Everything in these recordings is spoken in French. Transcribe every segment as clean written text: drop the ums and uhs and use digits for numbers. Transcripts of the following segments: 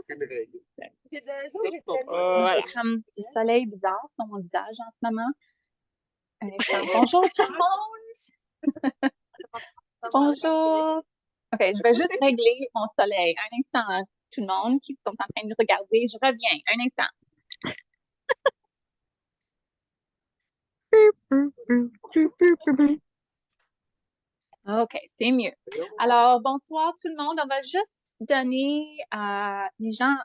J'ai comme du soleil bizarre sur mon visage en ce moment. Un instant. Bonjour tout le monde! Bonjour! OK, je vais juste régler mon soleil. Un instant, tout le monde qui sont en train de regarder. Je reviens. Un instant. OK, c'est mieux. Alors, bonsoir tout le monde. On va juste donner à les gens,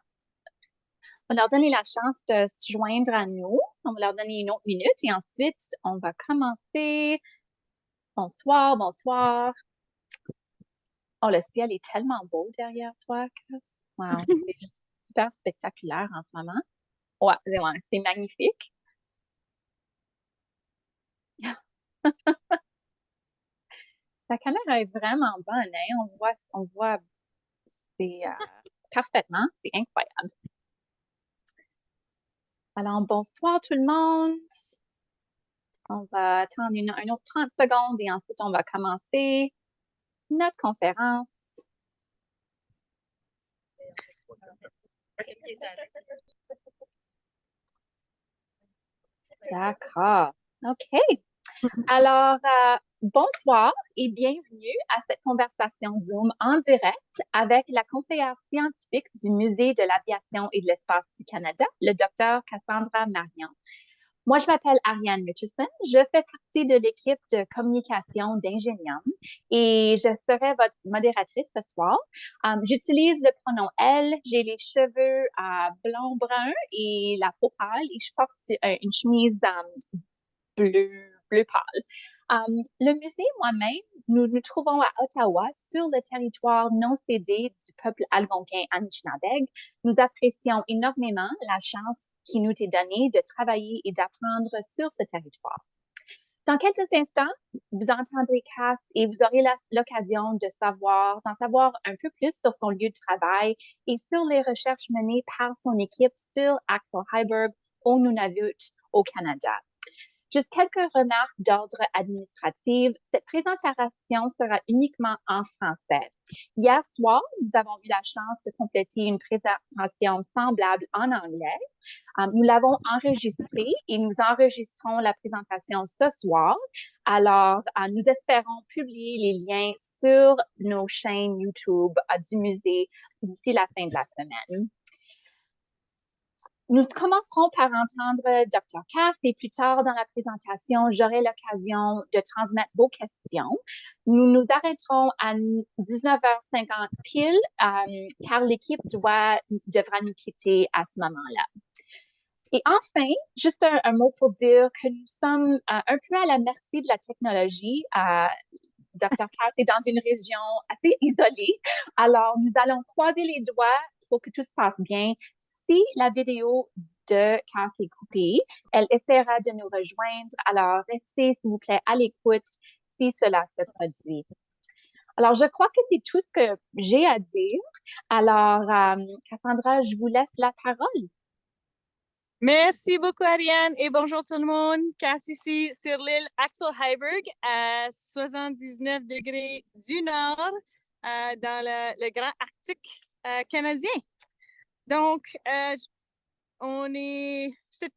on va leur donner la chance de se joindre à nous. On va leur donner une autre minute et ensuite, on va commencer. Bonsoir, bonsoir. Oh, le ciel est tellement beau derrière toi, Cass. Wow, c'est juste super spectaculaire en ce moment. Ouais, c'est magnifique. Ta caméra est vraiment bonne, hein? On voit, c'est parfaitement, c'est incroyable. Alors, bonsoir tout le monde. On va attendre un autre 30 secondes et ensuite on va commencer notre conférence. D'accord. OK. Alors, bonsoir et bienvenue à cette conversation Zoom en direct avec la conseillère scientifique du Musée de l'aviation et de l'espace du Canada, le docteur Cassandra Marion. Moi, je m'appelle Ariane Richardson. Je fais partie de l'équipe de communication d'Ingénium et je serai votre modératrice ce soir. J'utilise le pronom elle. J'ai les cheveux blond-brun et la peau pâle et je porte une chemise bleu pâle. Le musée moi-même, nous nous trouvons à Ottawa, sur le territoire non cédé du peuple algonquin Anishinabeg. Nous apprécions énormément la chance qui nous est donnée de travailler et d'apprendre sur ce territoire. Dans quelques instants, vous entendrez Cass et vous aurez l'occasion d'en savoir un peu plus sur son lieu de travail et sur les recherches menées par son équipe sur Axel Heiberg au Nunavut, au Canada. Juste quelques remarques d'ordre administratif. Cette présentation sera uniquement en français. Hier soir, nous avons eu la chance de compléter une présentation semblable en anglais. Nous l'avons enregistrée et nous enregistrons la présentation ce soir. Alors, nous espérons publier les liens sur nos chaînes YouTube du musée d'ici la fin de la semaine. Nous commencerons par entendre Dr. Cass et plus tard dans la présentation, j'aurai l'occasion de transmettre vos questions. Nous nous arrêterons à 19h50 pile car l'équipe devra nous quitter à ce moment-là. Et enfin, juste un mot pour dire que nous sommes un peu à la merci de la technologie. Dr. Cass est dans une région assez isolée, alors nous allons croiser les doigts pour que tout se passe bien. Si la vidéo de Cass est coupée, elle essaiera de nous rejoindre. Alors, restez, s'il vous plaît, à l'écoute si cela se produit. Alors, je crois que c'est tout ce que j'ai à dire. Alors, Cassandra, je vous laisse la parole. Merci beaucoup, Ariane, et bonjour tout le monde. Cass ici sur l'île Axel Heiberg à 79 degrés du nord dans le Grand Arctique canadien. Donc, cette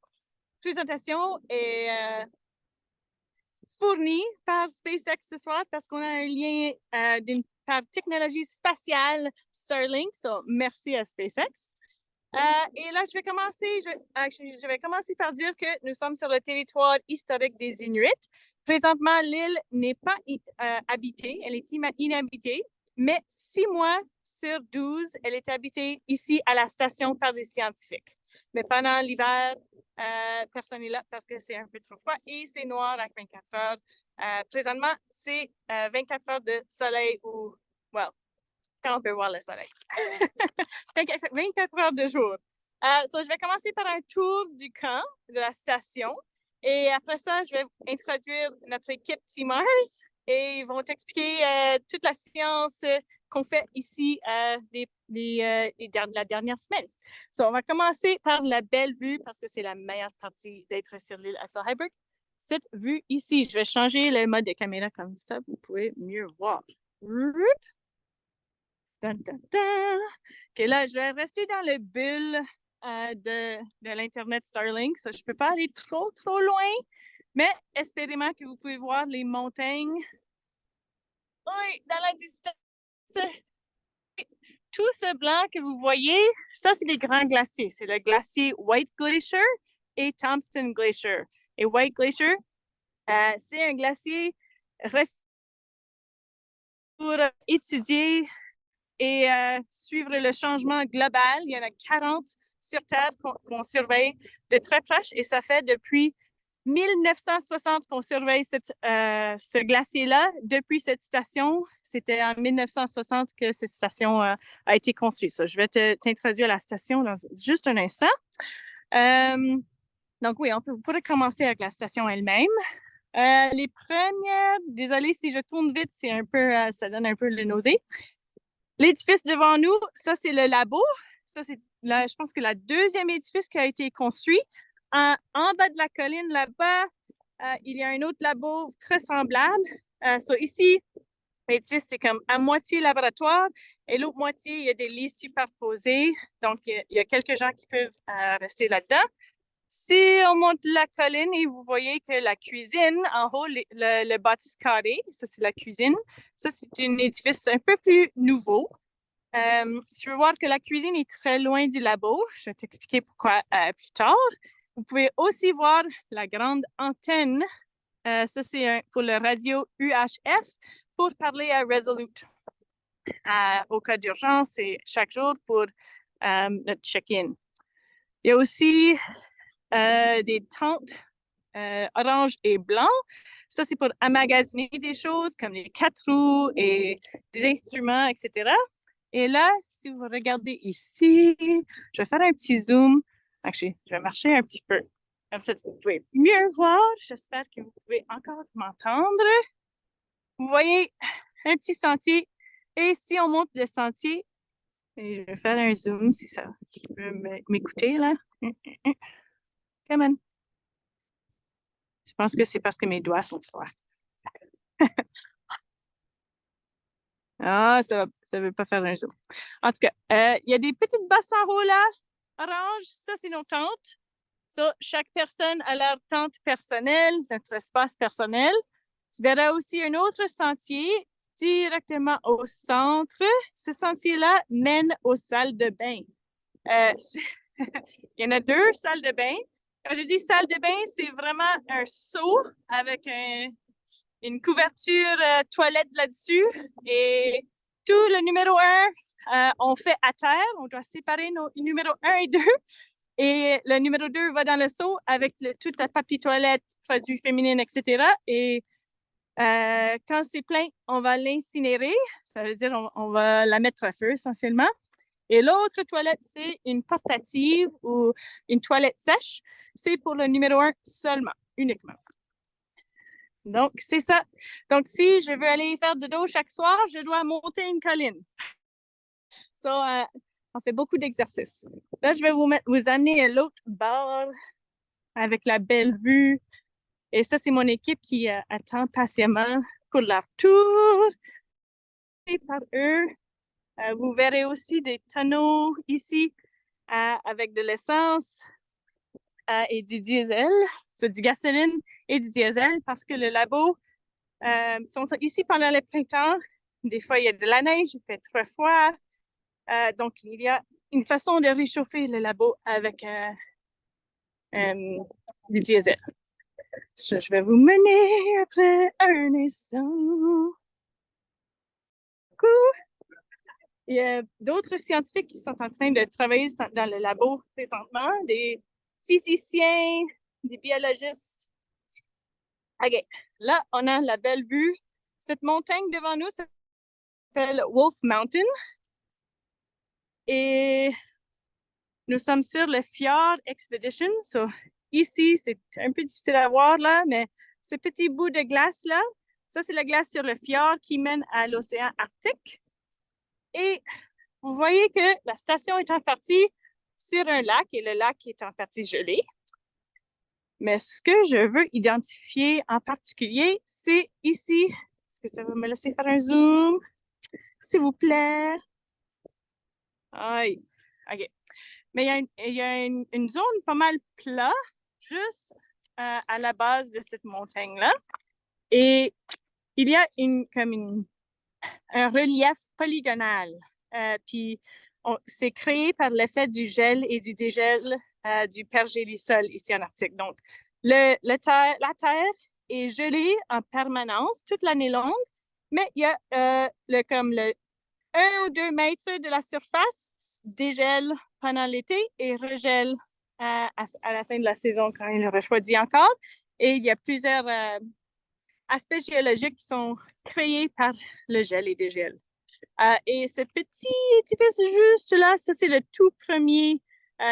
présentation est fournie par SpaceX ce soir parce qu'on a un lien par technologie spatiale Starlink. So, merci à SpaceX. Et là, je vais commencer par dire que nous sommes sur le territoire historique des Inuits. Présentement, l'île n'est pas habitée, elle est inhabitée, mais 6 mois sur 12, elle est habitée ici à la station par des scientifiques. Mais pendant l'hiver, personne n'est là parce que c'est un peu trop froid et c'est noir à 24 heures. Présentement, c'est 24 heures de soleil ou, quand on peut voir le soleil. 24 heures de jour. Je vais commencer par un tour du camp de la station. Et après ça, je vais introduire notre équipe Teamers et ils vont t'expliquer toute la science qu'on fait ici la dernière semaine. On va commencer par la belle vue parce que c'est la meilleure partie d'être sur l'île Axel Heiberg. Cette vue ici, je vais changer le mode de caméra comme ça, vous pouvez mieux voir. Dans OK, là, je vais rester dans le bulle de l'Internet Starlink. Ça, je ne peux pas aller trop loin, mais espérément que vous pouvez voir les montagnes. Oui, dans la distance. Tout ce blanc que vous voyez, ça, c'est les grands glaciers. C'est le glacier White Glacier et Thompson Glacier. Et White Glacier, c'est un glacier pour étudier et suivre le changement global. Il y en a 40 sur Terre qu'on surveille de très proche et ça fait depuis 1960 qu'on surveille ce glacier-là. Depuis cette station, c'était en 1960 que cette station a été construite. So, je vais t'introduire la station dans juste un instant. Donc oui, vous pourrez commencer avec la station elle-même. Les premières, désolée si je tourne vite, c'est un peu, ça donne un peu le nausée. L'édifice devant nous, ça c'est le labo. Ça c'est, je pense que la deuxième édifice qui a été construit. En bas de la colline, là-bas, il y a un autre labo très semblable. Ici, l'édifice, c'est comme à moitié laboratoire et l'autre moitié, il y a des lits superposés. Donc, il y a quelques gens qui peuvent rester là-dedans. Si on monte la colline et vous voyez que la cuisine, en haut, le bâtisse carré, ça, c'est la cuisine. Ça, c'est un édifice un peu plus nouveau. Tu veux voir que la cuisine est très loin du labo. Je vais t'expliquer pourquoi plus tard. Vous pouvez aussi voir la grande antenne. Ça, c'est pour le radio UHF pour parler à Resolute au cas d'urgence et chaque jour pour notre check-in. Il y a aussi des tentes orange et blanc. Ça, c'est pour emmagasiner des choses comme les 4 roues et des instruments, etc. Et là, si vous regardez ici, je vais faire un petit zoom. Actually, je vais marcher un petit peu. Comme ça, vous pouvez mieux voir. J'espère que vous pouvez encore m'entendre. Vous voyez un petit sentier. Et si on monte le sentier, et je vais faire un zoom si ça peut m'écouter là. Come on. Je pense que c'est parce que mes doigts sont forts. Ah, ça veut pas faire un zoom. En tout cas, il y a des petites basses en haut là, orange. Ça, c'est nos tentes. Ça, chaque personne a leur tente personnelle, notre espace personnel. Tu verras aussi un autre sentier directement au centre. Ce sentier-là mène aux salles de bain. Il y en a 2 salles de bain. Quand je dis salle de bain, c'est vraiment un seau avec une couverture toilette là-dessus. Et tout le numéro 1, on fait à terre. On doit séparer nos numéros 1 et 2. Et le numéro 2 va dans le seau avec toute la papier toilette, produits féminins, etc. Et quand c'est plein, on va l'incinérer. Ça veut dire on va la mettre à feu essentiellement. Et l'autre toilette, c'est une portative ou une toilette sèche. C'est pour le numéro 1 seulement, uniquement. Donc, c'est ça. Donc, si je veux aller faire de dos chaque soir, je dois monter une colline. Ça, on fait beaucoup d'exercices. Là, je vais vous amener à l'autre bord avec la belle vue. Et ça, c'est mon équipe qui attend patiemment pour leur tour. Et par eux, vous verrez aussi des tonneaux ici avec de l'essence et du diesel. C'est du gasoline et du diesel parce que le labo sont ici pendant le printemps. Des fois, il y a de la neige, il fait très froid. Donc, il y a une façon de réchauffer le labo avec du diesel. Je vais vous mener après un instant. Coucou! Il y a d'autres scientifiques qui sont en train de travailler dans le labo présentement, des physiciens, des biologistes. OK, là, on a la belle vue. Cette montagne devant nous s'appelle Wolf Mountain. Et nous sommes sur le Fjord Expedition. So, ici, c'est un peu difficile à voir là, mais ce petit bout de glace-là, ça, c'est la glace sur le fjord qui mène à l'océan Arctique. Et vous voyez que la station est en partie sur un lac et le lac est en partie gelé. Mais ce que je veux identifier en particulier, c'est ici. Est-ce que ça va me laisser faire un zoom? S'il vous plaît. Aïe. OK. Mais il y a une zone pas mal plat, juste à la base de cette montagne-là. Et il y a un relief polygonal. Puis c'est créé par l'effet du gel et du dégel du pergélisol ici en Arctique. Donc, la terre est gelée en permanence toute l'année longue, mais il y a comme le 1 ou 2 mètres de la surface dégèle pendant l'été et regèle à la fin de la saison quand il refroidit encore. Et il y a plusieurs aspects géologiques qui sont créés par le gel et dégel. Et ce petit édifice juste là, ça c'est le tout premier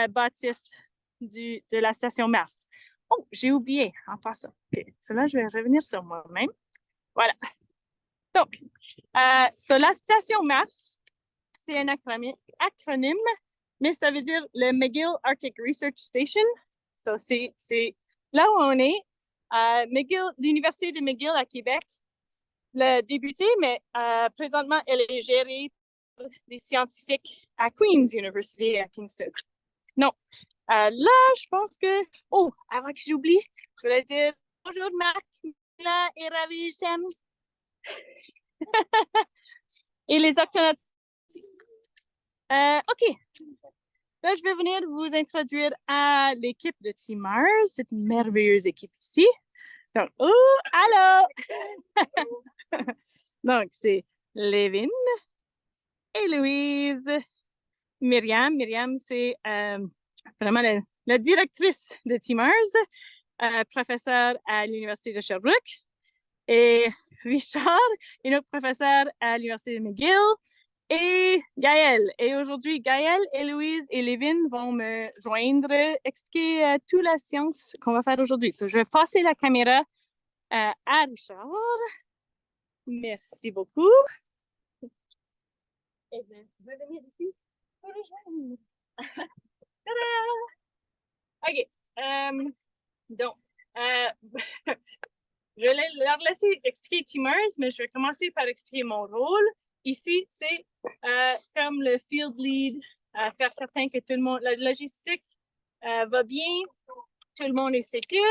bâtisse de la station Mars. Oh, j'ai oublié en passant. OK, cela, je vais revenir sur moi-même. Voilà. Donc, sur la station Mars, c'est un acronyme, mais ça veut dire le McGill Arctic Research Station. So, c'est là où on est. McGill, l'Université de McGill à Québec l'a débuté, mais présentement, elle est gérée par des scientifiques à Queen's University à Kingston. Non. Là, je pense que... Oh, avant que j'oublie, je voulais dire bonjour Marc, là et ravi, j'aime. Et les octonautes. OK. Là, je vais venir vous introduire à l'équipe de Team Mars, cette merveilleuse équipe ici. Donc, oh, allô! Donc, c'est Lévin et Louise. Myriam, c'est vraiment la directrice de Team Mars, professeure à l'Université de Sherbrooke. Et Richard est notre professeur à l'Université de McGill. Et Gaëlle. Et aujourd'hui, Gaëlle et Louise et Lévin vont me joindre, expliquer toute la science qu'on va faire aujourd'hui. So, je vais passer la caméra à Richard. Merci beaucoup. Et bien, je vais venir ici pour rejoindre. OK. Donc, je vais leur laisser expliquer Teamers, mais je vais commencer par expliquer mon rôle. Ici, c'est comme le field lead, faire certain que tout le monde, la logistique va bien, tout le monde est sécure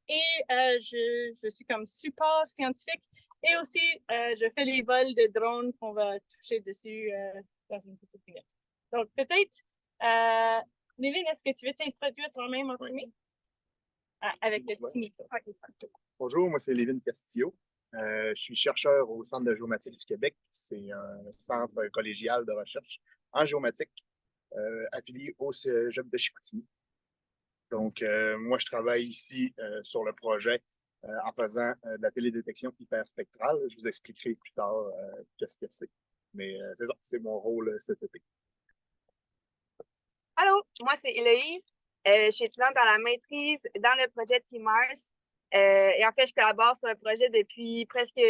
et je suis comme support scientifique et aussi je fais les vols de drones qu'on va toucher dessus dans une petite minute. Donc peut-être, Lévin, est-ce que tu veux t'introduire toi-même en premier? Avec le petit micro. Bonjour, moi c'est Lévin Castillo. Je suis chercheur au Centre de géomatique du Québec. C'est un centre collégial de recherche en géomatique affilié au Cégep de Chicoutimi. Donc, moi, je travaille ici sur le projet en faisant de la télédétection hyperspectrale. Je vous expliquerai plus tard qu'est-ce que c'est. Mais c'est ça, c'est mon rôle cet été. Allô, moi c'est Héloïse. Je suis étudiante dans la maîtrise dans le projet Team Mars. Et en fait, je collabore sur le projet depuis presque 2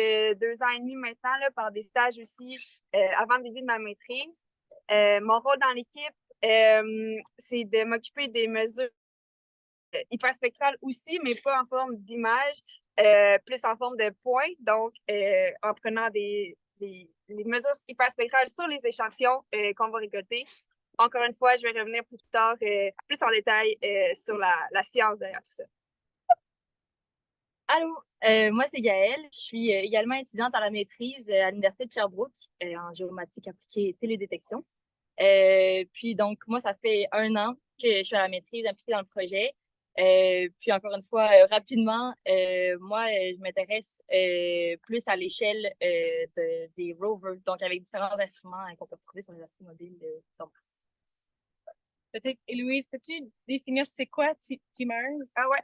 ans et demi maintenant, là, par des stages aussi avant le début de ma maîtrise. Mon rôle dans l'équipe, c'est de m'occuper des mesures hyperspectrales aussi, mais pas en forme d'image, plus en forme de points. Donc, en prenant les mesures hyperspectrales sur les échantillons qu'on va récolter. Encore une fois, je vais revenir plus tard, plus en détail sur la science derrière tout ça. Allô, moi c'est Gaëlle. Je suis également étudiante à la maîtrise à l'Université de Sherbrooke en géomatique appliquée et télédétection. Puis donc, moi, ça fait 1 an que je suis à la maîtrise impliquée dans le projet. Puis encore une fois, rapidement, moi, je m'intéresse plus à l'échelle des rovers, donc avec différents instruments qu'on peut trouver sur les astromobiles de Mars. Peut-être, Héloïse, peux-tu définir c'est quoi Teamers? Ah ouais.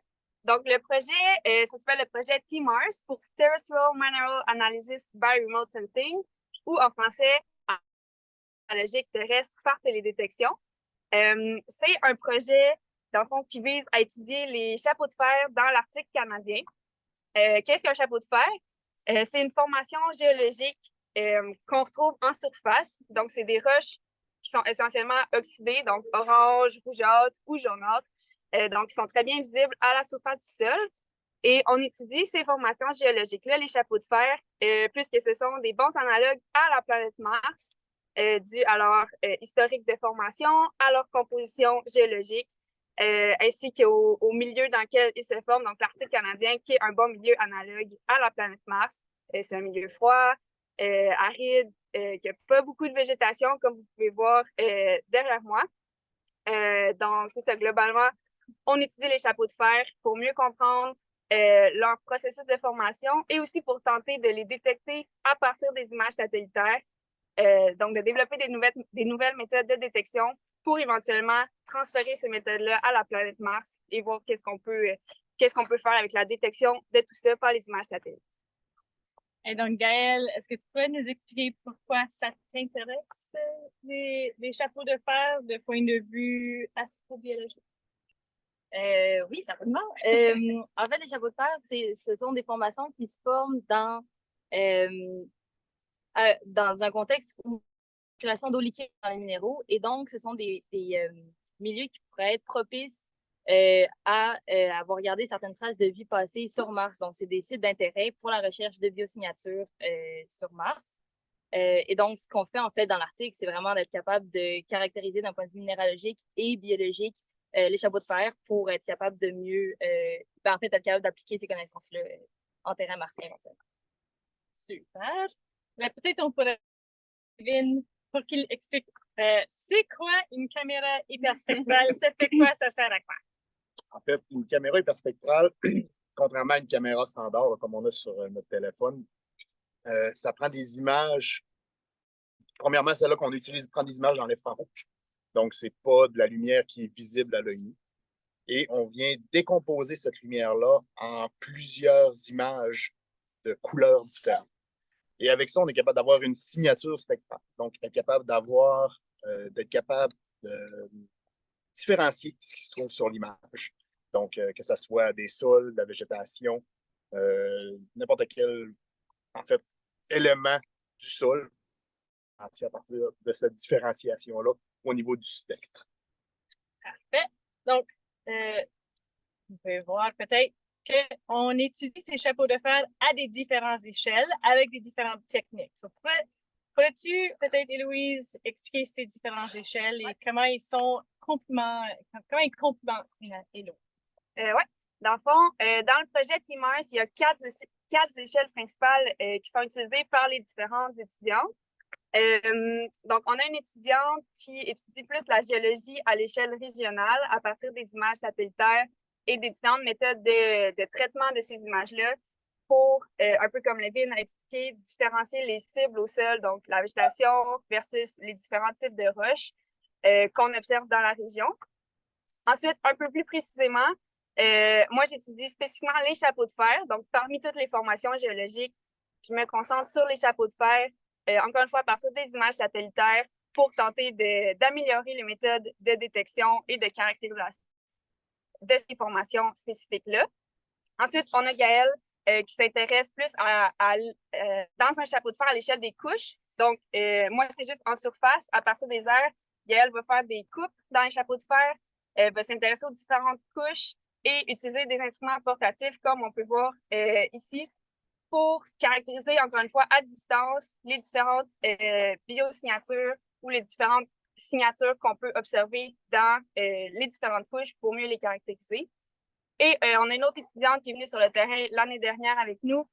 Donc, le projet, ça s'appelle le projet Team-Mars pour Terrestrial Mineral Analysis by Remote Sensing, ou en français, en logique terrestre par télédétection. C'est un projet, dans le fond, qui vise à étudier les chapeaux de fer dans l'Arctique canadien. Qu'est-ce qu'un chapeau de fer? C'est une formation géologique qu'on retrouve en surface. Donc, c'est des roches qui sont essentiellement oxydées, donc orange, rougeâtre ou jaunâtre. Donc, ils sont très bien visibles à la surface du sol. Et on étudie ces formations géologiques-là, les chapeaux de fer, puisque ce sont des bons analogues à la planète Mars. dû à leur historique de formation, à leur composition géologique, ainsi qu'au milieu dans lequel ils se forment. Donc, l'Arctique canadien, qui est un bon milieu analogue à la planète Mars. C'est un milieu froid, aride, qui n'a pas beaucoup de végétation, comme vous pouvez voir derrière moi. Donc, c'est ça, globalement, on étudie les chapeaux de fer pour mieux comprendre leur processus de formation et aussi pour tenter de les détecter à partir des images satellitaires. Donc, de développer des nouvelles méthodes de détection pour éventuellement transférer ces méthodes-là à la planète Mars et voir qu'est-ce qu'on peut faire avec la détection de tout ça par les images satellites. Et donc, Gaëlle, est-ce que tu pourrais nous expliquer pourquoi ça t'intéresse, les chapeaux de fer, de point de vue astrobiologique? Oui, certainement. En fait, les chapeaux de fer, ce sont des formations qui se forment dans un contexte où création d'eau liquide dans les minéraux. Et donc, ce sont des milieux qui pourraient être propices à avoir regardé certaines traces de vie passée sur Mars. Donc, c'est des sites d'intérêt pour la recherche de biosignatures sur Mars. Et donc, ce qu'on fait en fait dans l'Arctique, c'est vraiment d'être capable de caractériser d'un point de vue minéralogique et biologique les chapeaux de fer pour être capable de mieux, en fait, être capable d'appliquer ces connaissances-là en terrain martien. Super. Mais peut-être on pourrait pour qu'il explique c'est quoi une caméra hyperspectrale, ça fait quoi, ça sert à quoi? En fait, une caméra hyperspectrale, contrairement à une caméra standard, là, comme on a sur notre téléphone, ça prend des images. Premièrement, celle-là qu'on utilise prend des images dans l'infrarouge. Donc, ce n'est pas de la lumière qui est visible à l'œil nu. Et on vient décomposer cette lumière-là en plusieurs images de couleurs différentes. Et avec ça, on est capable d'avoir une signature spectrale. Donc, d'être capable de différencier ce qui se trouve sur l'image. Donc, que ce soit des sols, de la végétation, n'importe quel, en fait, élément du sol, à partir de cette différenciation-là au niveau du spectre. Parfait. Donc, vous pouvez voir peut-être qu'on étudie ces chapeaux de fer à des différentes échelles avec des différentes techniques. So, pourrais-tu, peut-être, Héloïse, expliquer ces différentes échelles et comment ils complémentent Hélo? Oui. Dans le fond, dans le projet TMARS, il y a quatre échelles principales qui sont utilisées par les différentes étudiantes. Donc, on a une étudiante qui étudie plus la géologie à l'échelle régionale à partir des images satellitaires et des différentes méthodes de traitement de ces images-là pour, un peu comme Levin a expliqué, différencier les cibles au sol, donc la végétation versus les différents types de roches qu'on observe dans la région. Ensuite, un peu plus précisément, moi, j'étudie spécifiquement les chapeaux de fer. Donc, parmi toutes les formations géologiques, je me concentre sur les chapeaux de fer, encore une fois, à partir des images satellitaires pour tenter d'améliorer les méthodes de détection et de caractérisation de ces formations spécifiques-là. Ensuite, on a Gaëlle qui s'intéresse plus dans un chapeau de fer à l'échelle des couches. Donc, moi, c'est juste en surface, à partir des airs. Gaëlle va faire des coupes dans les chapeaux de fer, va s'intéresser aux différentes couches et utiliser des instruments portatifs, comme on peut voir ici, pour caractériser, encore une fois, à distance, les différentes biosignatures ou les différentes signatures qu'on peut observer dans les différentes couches pour mieux les caractériser. Et on a une autre étudiante qui est venue sur le terrain l'année dernière avec nous,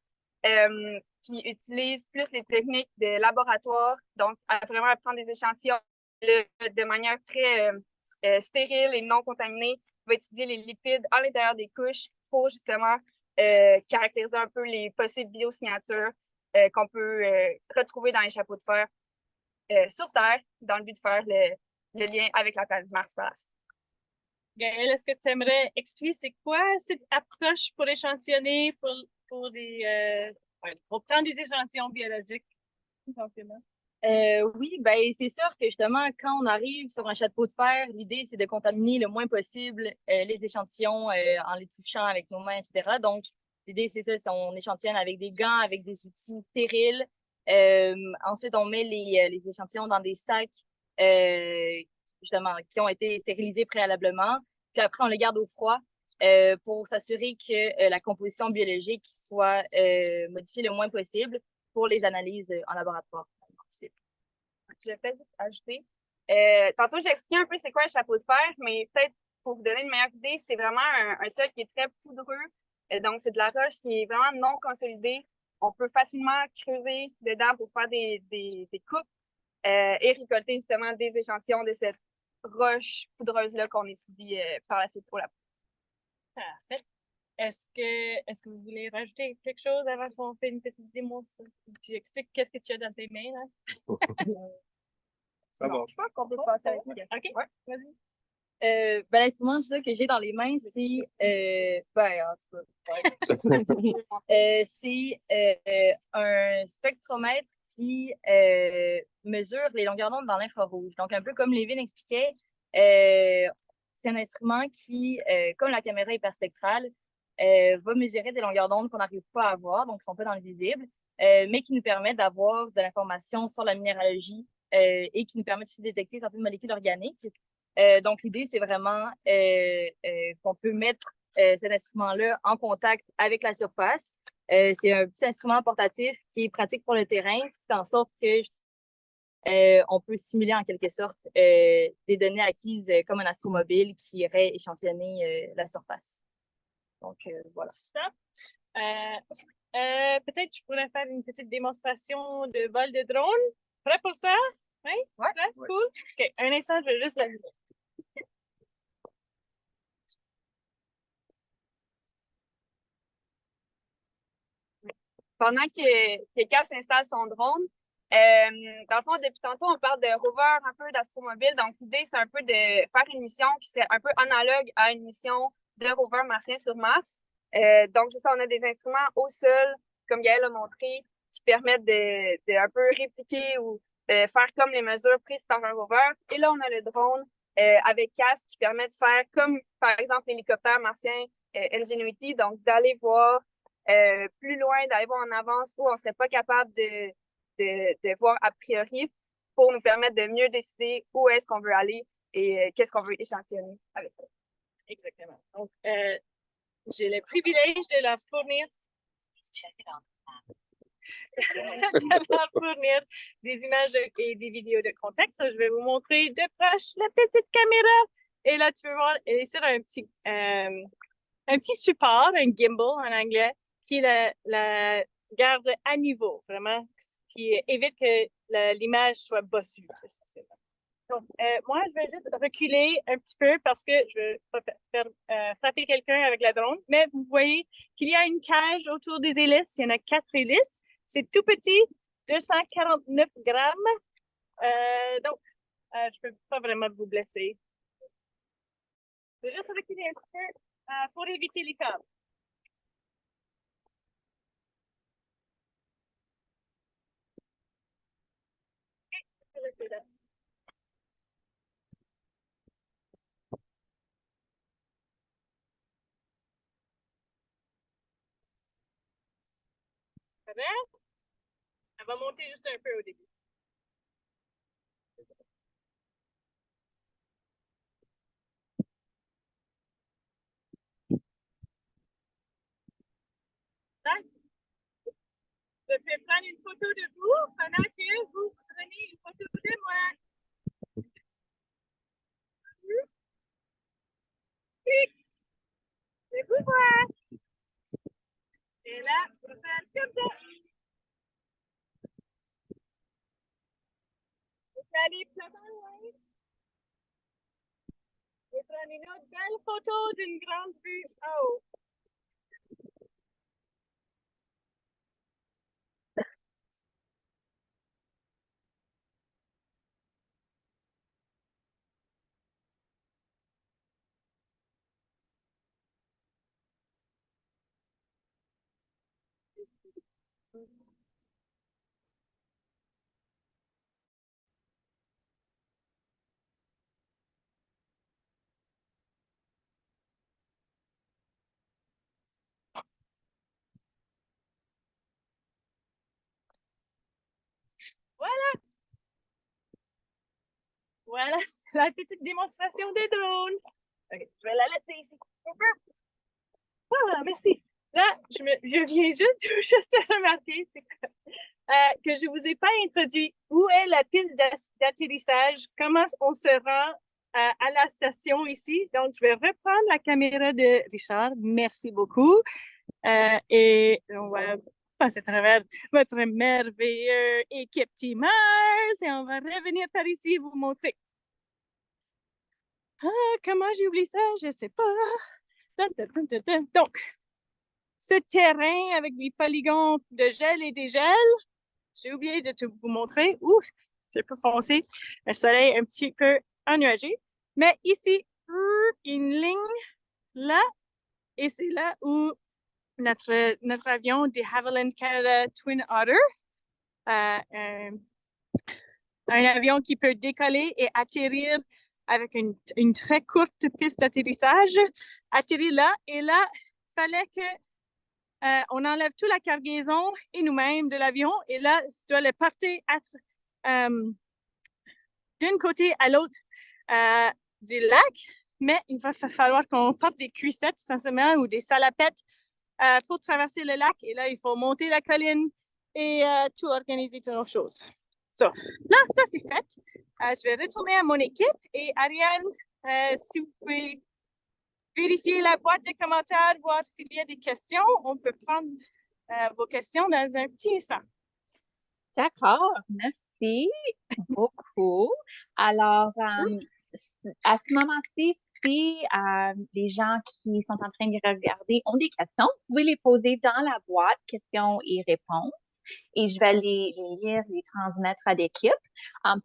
qui utilise plus les techniques de laboratoire, donc à vraiment prendre des échantillons de manière très stérile et non contaminée, va étudier les lipides à l'intérieur des couches pour justement caractériser un peu les possibles biosignatures qu'on peut retrouver dans les chapeaux de fer sur Terre, dans le but de faire le lien avec la planète Mars par la suite. Gaëlle, est-ce que tu aimerais expliquer c'est quoi cette approche pour échantillonner, pour prendre des échantillons biologiques? Oui, ben c'est sûr que justement, quand on arrive sur un chapeau de fer, l'idée, c'est de contaminer le moins possible les échantillons en les touchant avec nos mains, etc. Donc, l'idée, c'est ça, on échantillonne avec des gants, avec des outils stériles. Ensuite, on met les échantillons dans des sacs, justement, qui ont été stérilisés préalablement. Puis après, on les garde au froid pour s'assurer que la composition biologique soit modifiée le moins possible pour les analyses en laboratoire. je vais peut-être juste ajouter. Tantôt, j'ai expliqué un peu c'est quoi un chapeau de fer, mais peut-être pour vous donner une meilleure idée, c'est vraiment un sol qui est très poudreux. Donc, c'est de la roche qui est vraiment non consolidée. On peut facilement creuser dedans pour faire des coupes et récolter justement des échantillons de cette roche poudreuse-là qu'on étudie par la suite pour la Parfait. Est-ce que vous voulez rajouter quelque chose avant qu'on fait une petite démo? Tu expliques qu'est-ce que tu as dans tes mains, là? Ça va. Je pense qu'on peut passer avec lui. OK, Ouais. vas-y. Ben, l'instrument ça, que j'ai dans les mains, c'est en tout cas, c'est un spectromètre qui mesure les longueurs d'onde dans l'infrarouge. Donc, un peu comme Lévin expliquait, c'est un instrument qui, comme la caméra hyperspectrale, va mesurer des longueurs d'onde qu'on n'arrive pas à voir, donc qui ne sont pas dans le visible, mais qui nous permet d'avoir de l'information sur la minéralogie et qui nous permet aussi de détecter certaines molécules organiques. Donc, l'idée, c'est vraiment qu'on peut mettre cet instrument-là en contact avec la surface. C'est un petit instrument portatif qui est pratique pour le terrain, ce qui fait en sorte que on peut simuler en quelque sorte des données acquises comme un astromobile qui irait échantillonner la surface. Donc, voilà. Peut-être je pourrais faire une petite démonstration de vol de drone. Prêt pour ça? Oui? Ouais. Prêt? Cool. OK, un instant, je vais juste la vider. Pendant que Kat s'installe son drone, dans le fond, depuis tantôt, on parle de rover, un peu d'astromobile. Donc, l'idée, c'est un peu de faire une mission qui serait un peu analogue à une mission de rover martien sur Mars. Donc, c'est ça, on a des instruments au sol, comme Gaël a montré, qui permettent de un peu répliquer ou faire comme les mesures prises par un rover. Et là, on a le drone avec casque qui permet de faire comme, par exemple, l'hélicoptère martien Ingenuity, donc d'aller voir plus loin, d'aller voir en avance où on ne serait pas capable de voir a priori pour nous permettre de mieux décider où est-ce qu'on veut aller et qu'est-ce qu'on veut échantillonner avec ça. Exactement. Donc, j'ai le privilège de leur fournir des images et des vidéos de contexte. Je vais vous montrer de proche la petite caméra. Et là, tu peux voir, elle est sur un petit support, un gimbal en anglais, qui est la garde à niveau, vraiment, qui évite que l'image soit bossue, essentiellement. Donc, moi, je vais juste reculer un petit peu parce que je vais faire frapper quelqu'un avec la drone. Mais vous voyez qu'il y a une cage autour des hélices. Il y en a 4 hélices. C'est tout petit, 249 grammes. Donc, je peux pas vraiment vous blesser. Je vais juste reculer un petit peu pour éviter les câbles. Ça va? Elle va monter juste un peu au début. Je vais prendre une photo de vous pendant que vous prenez une photo de moi. Je vous vois. Et là, je vais faire comme ça. Je vais aller plus loin. Je vais prendre une autre belle photo d'une grande vue. Oh! Voilà! Voilà, c'est la petite démonstration des drones. OK, je vais la laisser ici. Voilà, merci. Là, je viens juste de remarquer, c'est que que je vous ai pas introduit. Où est la piste d'atterrissage? Comment on se rend à la station ici? Donc, je vais reprendre la caméra de Richard. Merci beaucoup. Et on va passer à travers votre merveilleuse équipe Teamers et on va revenir par ici vous montrer. Comment j'ai oublié ça? Je sais pas. Donc, ce terrain avec des polygons de gel et dégel, j'ai oublié de tout vous montrer. Ouh, c'est un peu foncé. Le soleil un petit peu ennuagé. Mais ici, une ligne là, et c'est là où notre avion de Havilland Canada Twin Otter, un avion qui peut décoller et atterrir avec une très courte piste d'atterrissage, atterrir là, et là, il fallait que on enlève toute la cargaison et nous-mêmes de l'avion, et là, tu dois le porter d'un côté à l'autre du lac, mais il va falloir qu'on porte des cuissettes, essentiellement, ou des salopettes pour traverser le lac, et là, il faut monter la colline et tout organiser toutes nos choses. So, là, ça, c'est fait. Je vais retourner à mon équipe, et Ariane, si vous pouvez vérifier la boîte de commentaires, voir s'il y a des questions. On peut prendre vos questions dans un petit instant. D'accord, merci beaucoup. Alors, à ce moment-ci, si les gens qui sont en train de regarder ont des questions, vous pouvez les poser dans la boîte questions et réponses. Et je vais les lire, les transmettre à l'équipe.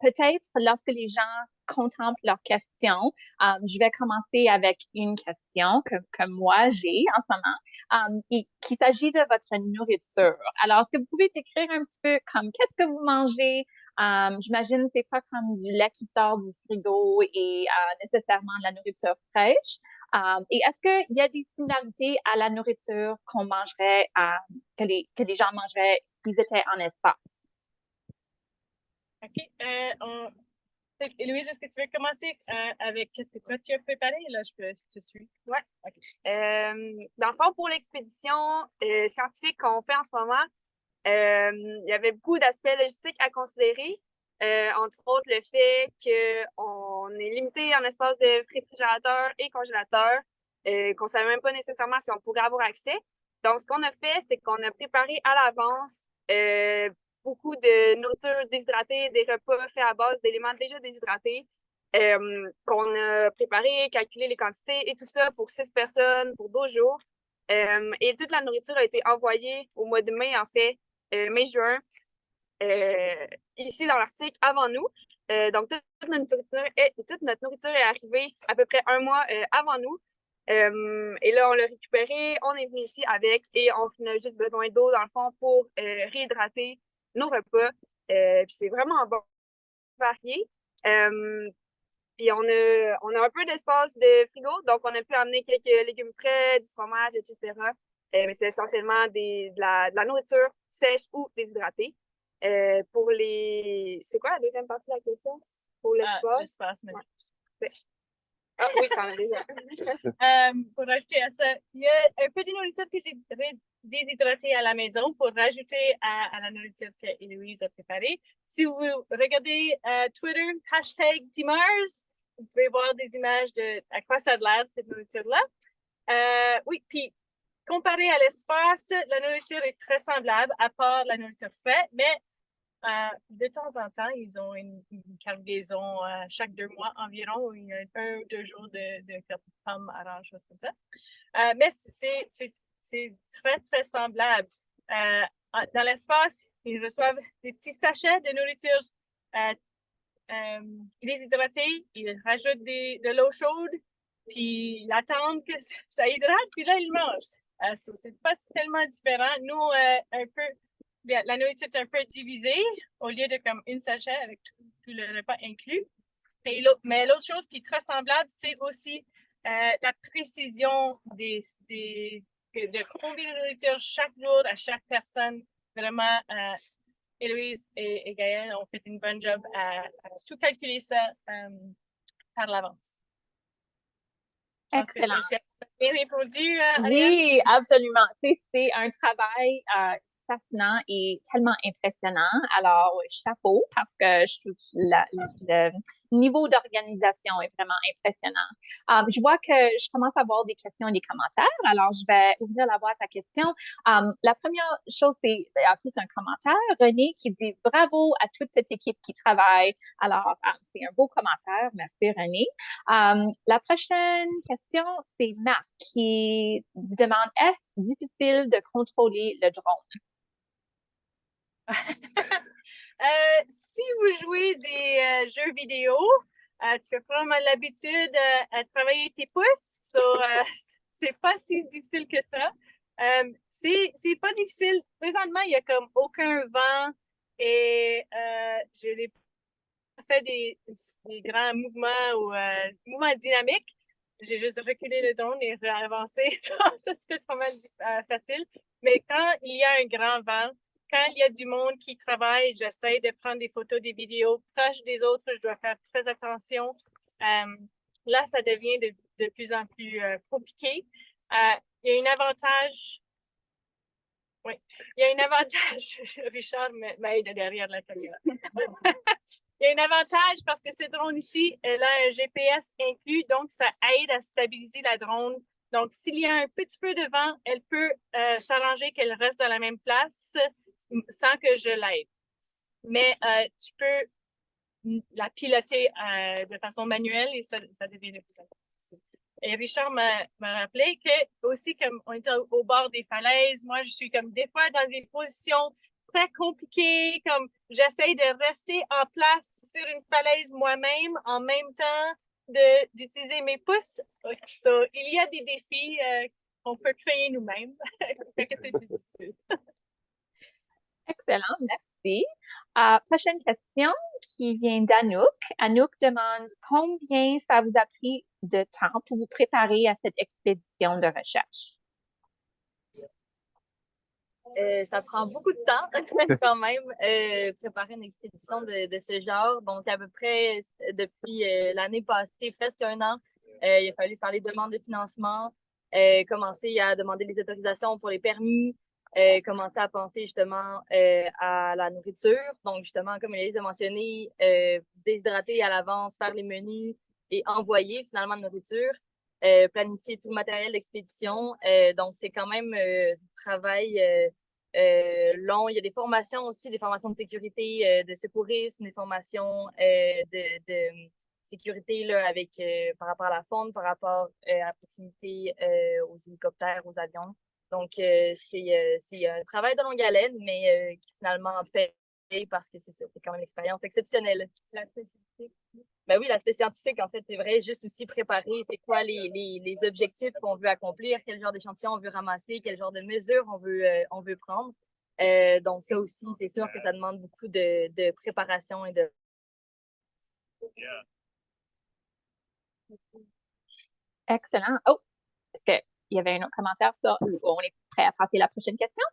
Peut-être lorsque les gens contemplent leurs questions, je vais commencer avec une question que moi j'ai en ce moment, et qu'il s'agit de votre nourriture. Alors, est-ce que vous pouvez décrire un petit peu comme qu'est-ce que vous mangez? J'imagine que c'est pas comme du lait qui sort du frigo et nécessairement de la nourriture fraîche. Et est-ce qu'il y a des similarités à la nourriture qu'on mangerait, que les gens mangeraient s'ils étaient en espace? OK. Héloïse, est-ce que tu veux commencer avec ce que toi tu as préparé? Là, je te suis. Ouais. OK. Dans le fond, pour l'expédition scientifique qu'on fait en ce moment, il y avait beaucoup d'aspects logistiques à considérer. Entre autres, le fait qu'on est limité en espace de réfrigérateur et congélateur, qu'on ne savait même pas nécessairement si on pourrait avoir accès. Donc, ce qu'on a fait, c'est qu'on a préparé à l'avance beaucoup de nourriture déshydratée, des repas faits à base d'éléments déjà déshydratés, qu'on a préparé, calculé les quantités et tout ça pour 6 personnes, pour 12 jours. Et toute la nourriture a été envoyée au mois de mai, en fait, mai-juin, ici dans l'Arctique avant nous. Donc, toute notre nourriture est arrivée à peu près un mois avant nous. Et là, on l'a récupéré, on est venu ici avec et on a juste besoin d'eau, dans le fond, pour réhydrater nos repas. Puis c'est vraiment bon, varié. Puis on a un peu d'espace de frigo, donc on a pu amener quelques légumes frais, du fromage, etc. Mais c'est essentiellement de la nourriture sèche ou déshydratée. Pour les... C'est quoi la deuxième partie de la question? Pour l'espace? L'espace, mais... Ouais. Ah oui, t'en as déjà. Pour rajouter à ça, il y a un peu de nourriture que j'ai déshydratée à la maison pour rajouter à la nourriture qu'Héloïse a préparée. Si vous regardez Twitter, #TeamMars, vous pouvez voir des images de à quoi ça a l'air, cette nourriture-là. Oui, puis comparé à l'espace, la nourriture est très semblable, à part la nourriture fraîche, mais de temps en temps, ils ont une cargaison chaque 2 mois environ, où il y a 1 ou 2 jours de pommes, oranges, choses comme ça. Mais c'est très, très semblable. Dans l'espace, ils reçoivent des petits sachets de nourriture déshydratée, ils rajoutent de l'eau chaude, puis ils attendent que ça hydrate, puis là, ils mangent. C'est pas tellement différent. Nous, un peu... La nourriture est un peu divisée au lieu de comme une sachet avec tout le repas inclus. Mais l'autre chose qui est très semblable, c'est aussi la précision de combien de nourriture chaque jour à chaque personne. Vraiment, Héloïse et Gaëlle ont fait une bonne job à tout calculer ça par l'avance. Excellent. Bien répondu, Ariane? Oui, absolument. C'est un travail fascinant et tellement impressionnant. Alors, chapeau, parce que je trouve le niveau d'organisation est vraiment impressionnant. Je vois que je commence à avoir des questions et des commentaires. Alors, je vais ouvrir la boîte à questions. La première chose, c'est en plus un commentaire. René qui dit bravo à toute cette équipe qui travaille. Alors, c'est un beau commentaire. Merci, René. La prochaine question, c'est Marc qui demande est-ce difficile de contrôler le drone? Si vous jouez des jeux vidéo, tu as probablement l'habitude à travailler tes pouces. C'est pas si difficile que ça. C'est pas difficile. Présentement, il y a comme aucun vent et je n'ai pas fait des grands mouvements ou mouvements dynamiques. J'ai juste reculé le drone et avancé. Ça, c'était pas mal facile. Mais quand il y a un grand vent, quand il y a du monde qui travaille, j'essaie de prendre des photos, des vidéos proches des autres. Je dois faire très attention. Là, ça devient de plus en plus compliqué. Il y a un avantage. Oui, il y a un avantage. Richard m'aide derrière la caméra. Il y a un avantage parce que cette drone ici, elle a un GPS inclus, donc ça aide à stabiliser la drone. Donc, s'il y a un petit peu de vent, elle peut s'arranger qu'elle reste dans la même place sans que je l'aide. Mais tu peux la piloter de façon manuelle et ça devient de plus en plus difficile. Et Richard m'a rappelé que aussi, comme on était au bord des falaises, moi, je suis comme des fois dans des positions très compliquées, comme j'essaie de rester en place sur une falaise moi-même en même temps d'utiliser mes pouces. So, il y a des défis qu'on peut créer nous-mêmes. C'est plus difficile. Excellent, merci. Prochaine question qui vient d'Anouk. Anouk demande combien ça vous a pris de temps pour vous préparer à cette expédition de recherche? Ça prend beaucoup de temps quand même, préparer une expédition de ce genre. Donc, à peu près depuis l'année passée, presque un an, il a fallu faire les demandes de financement, commencer à demander les autorisations pour les permis, commencer à penser justement à la nourriture. Donc, justement, comme Élise a mentionné, déshydrater à l'avance, faire les menus et envoyer finalement de nourriture. Planifier tout le matériel d'expédition. Donc, c'est quand même du travail long. Il y a des formations aussi, des formations de sécurité, de secourisme, des formations de sécurité là, avec, par rapport à la faune, par rapport à la proximité aux hélicoptères, aux avions. Donc, c'est un travail de longue haleine, mais qui finalement paye parce que c'est quand même une expérience exceptionnelle. Ben oui, l'aspect scientifique, en fait, c'est vrai, juste aussi préparer c'est quoi les objectifs qu'on veut accomplir, quel genre d'échantillon on veut ramasser, quel genre de mesures on veut prendre. Donc, ça aussi, c'est sûr que ça demande beaucoup de préparation et de. Excellent. Oh, est-ce qu'il y avait un autre commentaire sur ou on est prêt à passer à la prochaine question?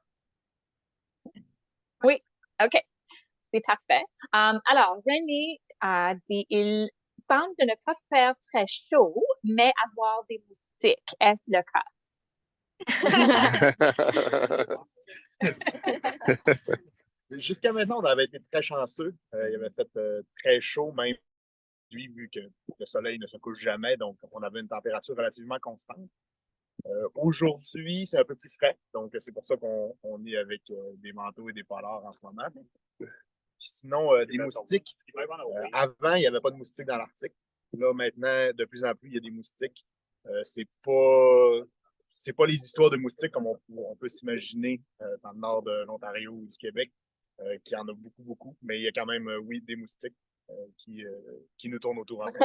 Oui, OK. C'est parfait. Alors, René a dit il semble ne pas faire très chaud, mais avoir des moustiques. Est-ce le cas? Jusqu'à maintenant, on avait été très chanceux. Il avait fait très chaud, même lui, vu que le soleil ne se couche jamais, donc on avait une température relativement constante. Aujourd'hui, c'est un peu plus frais, donc c'est pour ça qu'on est avec des manteaux et des polars en ce moment. Sinon, des moustiques. Avant, il n'y avait pas de moustiques dans l'Arctique. Là, maintenant, de plus en plus, il y a des moustiques. C'est pas les histoires de moustiques comme on peut s'imaginer dans le nord de l'Ontario ou du Québec, qui en a beaucoup, beaucoup. Mais il y a quand même, oui, des moustiques qui nous tournent autour ensemble.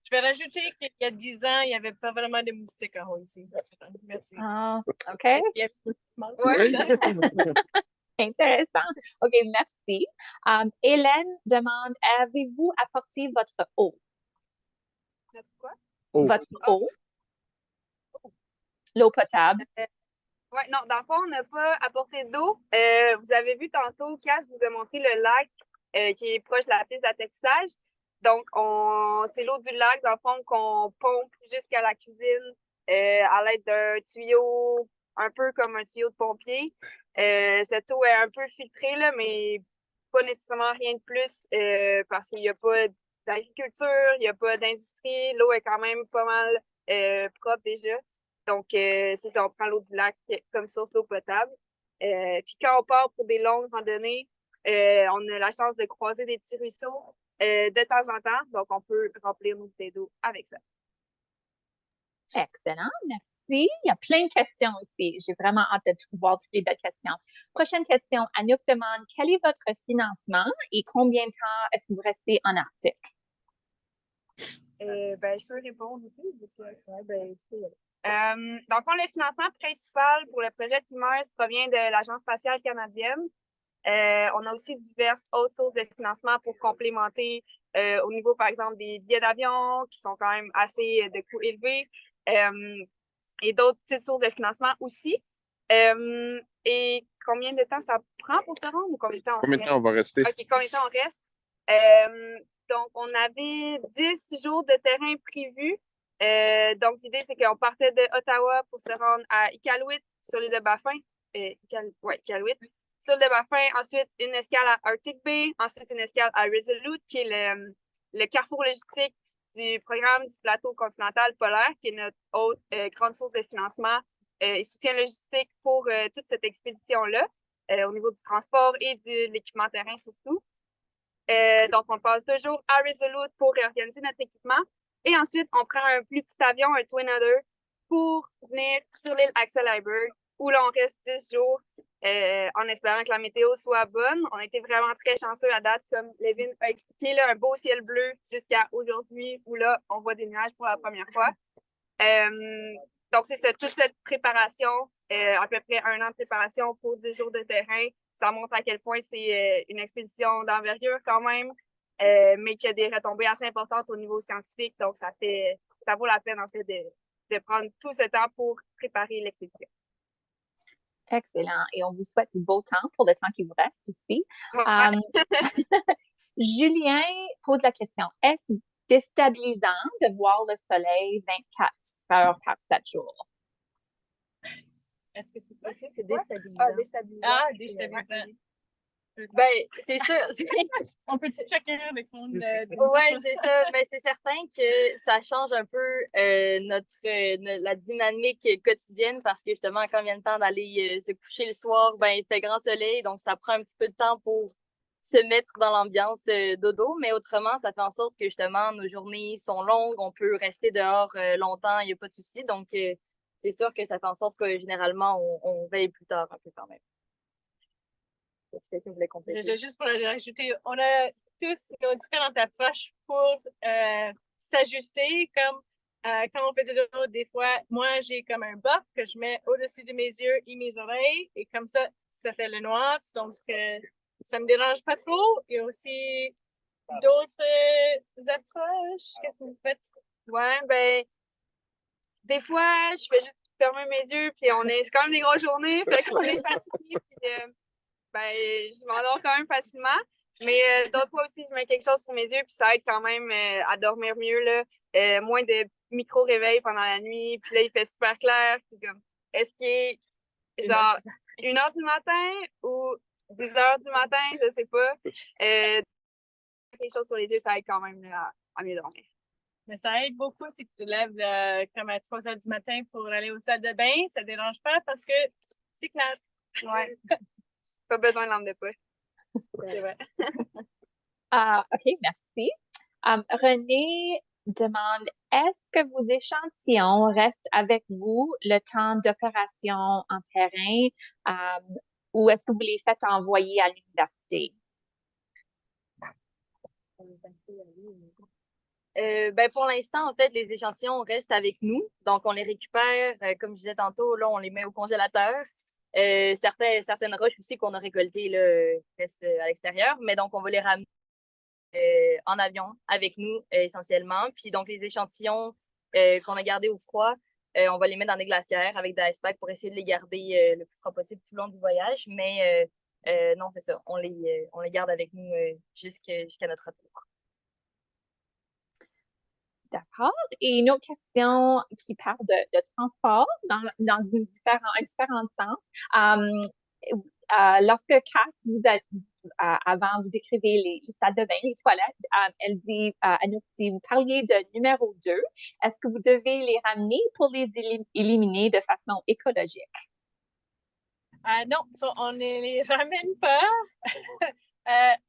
Je vais rajouter qu'il y a 10 ans, il n'y avait pas vraiment de moustiques en haut ici. Merci. Ah, OK. Intéressant. OK, merci. Hélène demande, avez-vous apporté votre eau? Quoi? Votre eau? L'eau potable? Oui, non, dans le fond, on n'a pas apporté d'eau. Vous avez vu tantôt, Cass vous a montré le lac qui est proche de la piste d'atterrissage. Donc, c'est l'eau du lac, dans le fond, qu'on pompe jusqu'à la cuisine à l'aide d'un tuyau, un peu comme un tuyau de pompier. Cette eau est un peu filtrée, là, mais pas nécessairement rien de plus parce qu'il n'y a pas d'agriculture, il n'y a pas d'industrie. L'eau est quand même pas mal propre déjà. Donc, c'est ça, on prend l'eau du lac comme source d'eau potable. Puis quand on part pour des longues randonnées, on a la chance de croiser des petits ruisseaux de temps en temps. Donc, on peut remplir nos bouteilles d'eau avec ça. Excellent, merci. Il y a plein de questions ici. J'ai vraiment hâte de voir toutes les belles questions. Prochaine question. Anouk demande, quel est votre financement et combien de temps est-ce que vous restez en Arctique? Je peux répondre aussi. Dans le fond, le financement principal pour le projet TIMARS provient de l'Agence spatiale canadienne. On a aussi diverses autres sources de financement pour complémenter au niveau, par exemple, des billets d'avion qui sont quand même assez de coûts élevés et d'autres petites sources de financement aussi. Et combien de temps ça prend pour se rendre ou combien de temps Combien de temps on va rester? OK, combien de temps on reste? Donc, on avait 10 jours de terrain prévus. Donc, l'idée, c'est qu'on partait de Ottawa pour se rendre à Iqaluit sur l'île de Baffin. Iqaluit. Sur l'île de Baffin, ensuite une escale à Arctic Bay, ensuite une escale à Resolute, qui est le carrefour logistique du programme du plateau continental polaire, qui est notre autre grande source de financement et soutien logistique pour toute cette expédition-là, au niveau du transport et de l'équipement terrain surtout. Donc, on passe 2 jours à Resolute pour réorganiser notre équipement. Et ensuite, on prend un plus petit avion, un Twin Otter, pour venir sur l'île Axel Heiberg, où là, on reste 10 jours en espérant que la météo soit bonne. On a été vraiment très chanceux à date, comme Lévin a expliqué, là, un beau ciel bleu jusqu'à aujourd'hui, où là, on voit des nuages pour la première fois. Donc, c'est ça, toute cette préparation, à peu près 1 an de préparation pour 10 jours de terrain. Ça montre à quel point c'est une expédition d'envergure quand même, mais qui a des retombées assez importantes au niveau scientifique. Donc, ça vaut la peine, en fait, de prendre tout ce temps pour préparer l'expédition. Excellent. Et on vous souhaite du beau temps pour le temps qui vous reste aussi. Ouais. Julien pose la question, est-ce déstabilisant de voir le soleil 24 heures par 7 jours? Est-ce que c'est C'est déstabilisant. Déstabilisant. Ah, déstabilisant. Ben, c'est sûr. On peut chacun répondre? Ouais, c'est ça. Ben, c'est certain que ça change un peu la dynamique quotidienne parce que justement, quand vient le temps d'aller se coucher le soir, ben, il fait grand soleil, donc ça prend un petit peu de temps pour se mettre dans l'ambiance dodo. Mais autrement, ça fait en sorte que justement, nos journées sont longues, on peut rester dehors longtemps, il n'y a pas de souci. Donc, c'est sûr que ça fait en sorte que généralement, on veille plus tard un peu quand même. Est-ce que quelqu'un voulait compléter? Juste pour ajouter, on a tous nos différentes approches pour s'ajuster. Comme quand on fait de l'eau, des fois, moi, j'ai comme un buff que je mets au-dessus de mes yeux et mes oreilles. Et comme ça fait le noir. Donc, ça me dérange pas trop. Il y a aussi d'autres approches. Qu'est-ce que vous faites? Ouais, ben, des fois, je fais juste fermer mes yeux, puis c'est quand même des grosses journées, fait qu'on est fatigué, puis je m'endors quand même facilement. Mais d'autres fois aussi, je mets quelque chose sur mes yeux, puis ça aide quand même à dormir mieux, là. Moins de micro-réveils pendant la nuit, puis là, il fait super clair. Puis comme, est-ce qu'il est genre 1h du matin ou 10h du matin, je sais pas. Quelque chose sur les yeux, ça aide quand même là, à mieux dormir. Mais ça aide beaucoup si tu te lèves comme à 3 heures du matin pour aller au salle de bain. Ça ne dérange pas parce que c'est clair. Ouais. Pas besoin de lampe de poche. C'est vrai. OK, merci. René demande, est-ce que vos échantillons restent avec vous le temps d'opération en terrain ou est-ce que vous les faites envoyer à l'université? Ben pour l'instant, en fait, les échantillons restent avec nous. Donc, on les récupère, comme je disais tantôt, là, on les met au congélateur. Certaines roches aussi qu'on a récoltées là, restent à l'extérieur. Mais donc, on va les ramener en avion avec nous essentiellement. Puis donc, les échantillons qu'on a gardés au froid, on va les mettre dans des glacières avec des ice packs pour essayer de les garder le plus froid possible tout le long du voyage. Mais non, c'est ça. On les garde avec nous jusqu'à notre retour. D'accord. Et une autre question qui parle de transport dans un différent sens. Lorsque Cass avant vous décrivez les salles de bain, les toilettes, elle nous dit, vous parliez de numéro 2. Est-ce que vous devez les ramener pour les éliminer de façon écologique? Non, on ne les ramène pas,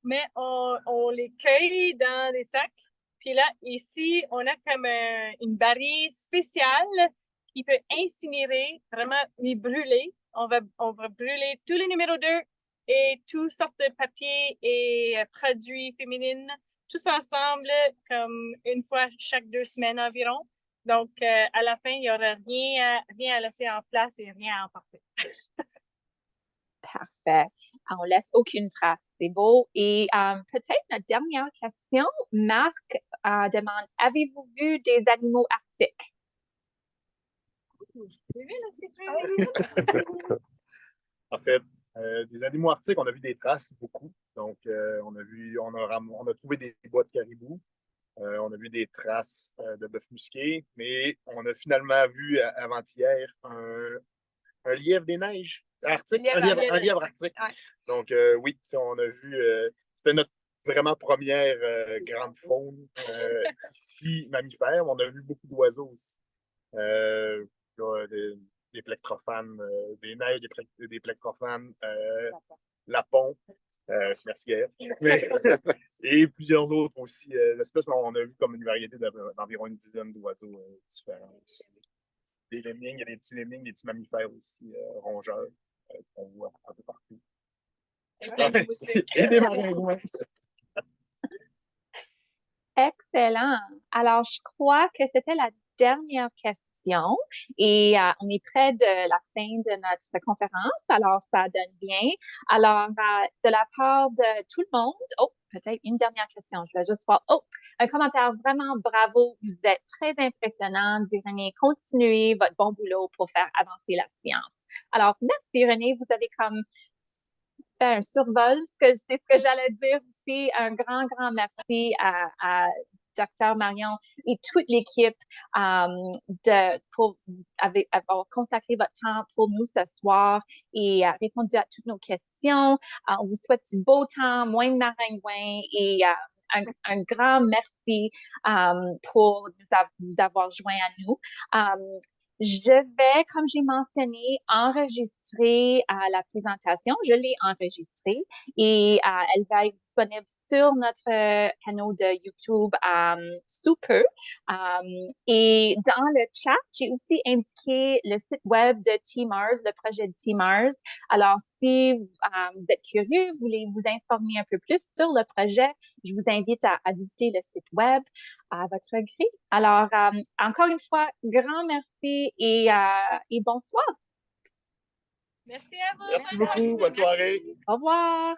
mais on les cueille dans des sacs. Puis là, ici, on a comme une barrière spéciale qui peut incinérer, vraiment les brûler. On va brûler tous les numéros 2 et toutes sortes de papiers et produits féminins, tous ensemble, comme une fois chaque 2 semaines environ. Donc, à la fin, il n'y aura rien à laisser en place et rien à emporter. Parfait. On laisse aucune trace. C'est beau. Et peut-être notre dernière question, Marc demande, avez-vous vu des animaux arctiques? En fait, des animaux arctiques, on a vu des traces, beaucoup. Donc, on a trouvé des bois de caribou. On a vu des traces de bœuf musqué, mais on a finalement vu avant-hier un lièvre des neiges arctique, un lièvre arctique. Ouais. Donc, oui, on a vu, c'était notre vraiment première grande faune ici, mammifère. On a vu beaucoup d'oiseaux aussi. Des plectrophanes, des neiges, des plectrophanes, lapons, merci Gaël. Et plusieurs autres aussi espèces. On a vu comme une variété d'environ une dizaine d'oiseaux différents. Des lemmings, il y a des petits lemmings, des petits mammifères aussi, rongeurs, qu'on voit un peu partout. Et des maringouins. Excellent. Alors, je crois que c'était la dernière question et on est près de la fin de notre conférence, alors ça donne bien. Alors, de la part de tout le monde, peut-être une dernière question, je vais juste voir. Un commentaire vraiment bravo, vous êtes très impressionnant, dit René. Continuez votre bon boulot pour faire avancer la science. Alors, merci René, vous avez comme fait un survol, c'est ce que j'allais dire aussi. Un grand merci à Dr. Marion et toute l'équipe pour avoir consacré votre temps pour nous ce soir et répondu à toutes nos questions. On vous souhaite du beau temps, moins de maringouins et un grand merci pour nous avoir joints à nous. Je vais, comme j'ai mentionné, enregistrer la présentation. Je l'ai enregistrée et elle va être disponible sur notre canal de YouTube sous peu. Et dans le chat, j'ai aussi indiqué le site web de T-Mars, le projet de T-Mars. Alors, si vous êtes curieux, vous voulez vous informer un peu plus sur le projet, je vous invite à visiter le site web à votre gré. Alors, encore une fois, grand merci et bonsoir. Merci à vous. Merci beaucoup. Bonne soirée. Au revoir.